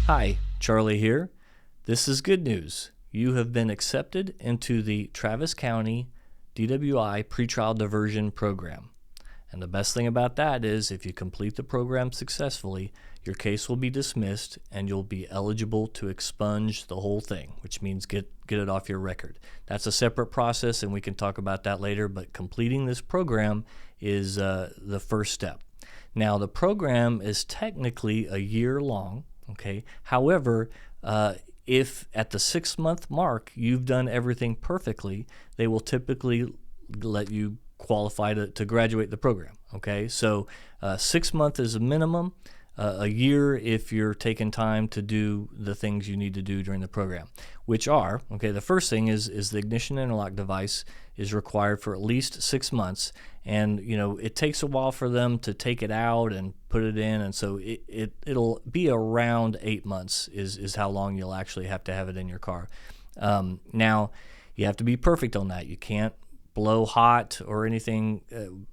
Hi, Charlie here. This is good news. You have been accepted into the Travis County DWI pretrial diversion program. And the best thing about that is if you complete the program successfully, your case will be dismissed and you'll be eligible to expunge the whole thing, which means get it off your record. That's a separate process and we can talk about that later, but completing this program is the first step. Now, the program is technically a year long. Okay. However, if at the 6-month mark you've done everything perfectly, they will typically let you qualify to graduate the program. Okay, so 6 months is a minimum. A year if you're taking time to do the things you need to do during the program, which are, okay, the first thing is the Ignition Interlock Device is required for at least 6 months, and it takes a while for them to take it out and put it in, and so it'll be around 8 months is how long you'll actually have to have it in your car. Now, you have to be perfect on that. You can't blow hot or anything.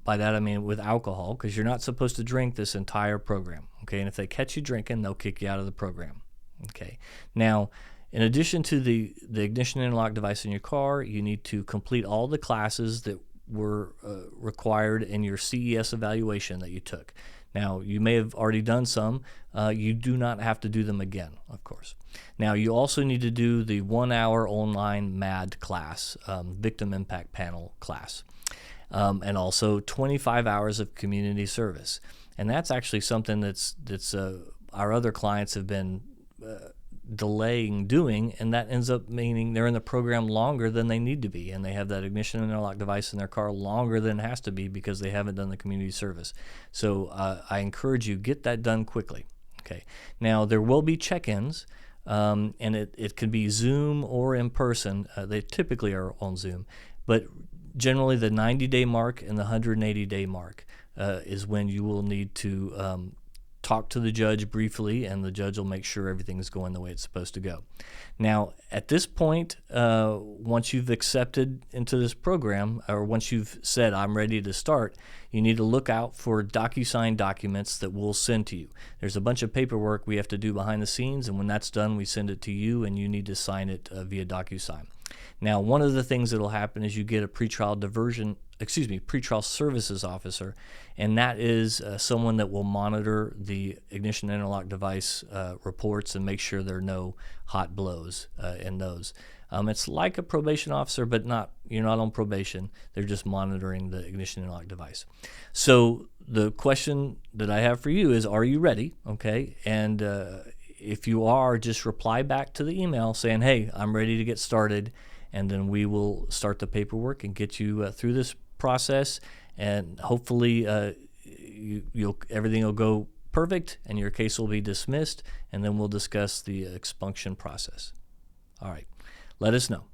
By that I mean with alcohol, because you're not supposed to drink this entire program. Okay, and if they catch you drinking, they'll kick you out of the program. Okay, now in addition to the Ignition Interlock Device in your car, you need to complete all the classes that were required in your CES evaluation that you took. Now, you may have already done some. You do not have to do them again, of course. Now, you also need to do the 1-hour online MAD class, Victim Impact Panel class, and also 25 hours of community service. And that's actually something that's our other clients have been delaying doing, and that ends up meaning they're in the program longer than they need to be, and they have that Ignition Interlock Device in their car longer than it has to be because they haven't done the community service. So I encourage you, get that done quickly. Okay. Now, there will be check-ins, and it could be Zoom or in person. They typically are on Zoom, but generally the 90-day mark and the 180-day mark is when you will need to talk to the judge briefly, and the judge will make sure everything is going the way it's supposed to go. Now, at this point, once you've accepted into this program, or once you've said, I'm ready to start, you need to look out for DocuSign documents that we'll send to you. There's a bunch of paperwork we have to do behind the scenes, and when that's done, we send it to you, and you need to sign it via DocuSign. Now, one of the things that will happen is you get a pretrial services officer, and that is someone that will monitor the Ignition Interlock Device reports and make sure there are no hot blows in those. It's like a probation officer, but you're not on probation. They're just monitoring the Ignition Interlock Device. So the question that I have for you is, are you ready? Okay, and if you are, just reply back to the email saying, hey, I'm ready to get started, and then we will start the paperwork and get you through this process, and hopefully everything will go perfect and your case will be dismissed, and then we'll discuss the expunction process. All right, let us know.